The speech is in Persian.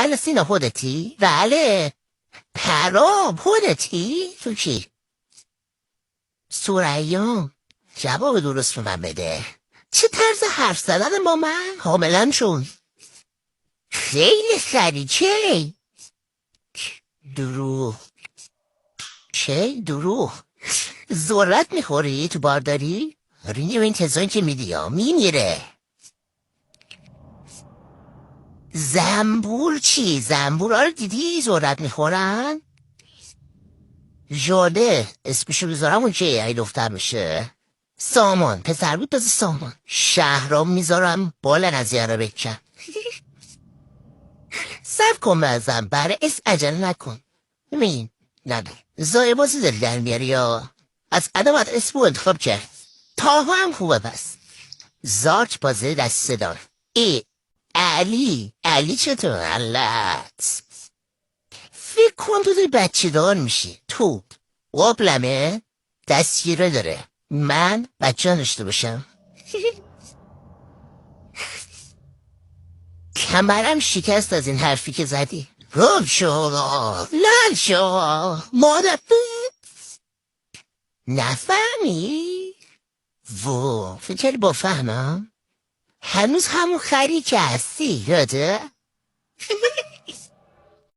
بله سینا خودتی؟ بله. پرام خودتی؟ تو کی؟ سریا جواب درست به من بده. چه طرز حرف زدن با من؟ کاملا شون. خیلی سری چه؟ دروغ. چه؟ دروغ. ذرت میخوری تو بارداری؟ رینی این تزاین که میمیره. زنبور چی؟ زنبور رو دیدی ذرت میخورن؟ ژاله اسمشو بذارم اون چه ای دختر میشه. سامان پسر بود بذار سامان. شهرام میذارم بالا نزیه رو بکن. صف کن بزن برای اس عجله نکن. ببین نه زای بازی داری در میاری یا از ادامت اسم انتخاب کرد. تاها هم خوبه پس. زارت بازی دست دار. علی چطور علت فکر کن تو بچه دار میشی. تو قبلمه دستگیره داره. من بچه داشته باشم. کمرم شکست از این حرفی که زدی. رب شو لال شو مادر نفهمی؟ فکر با فهمم هنوز همون خری که هستی یاده؟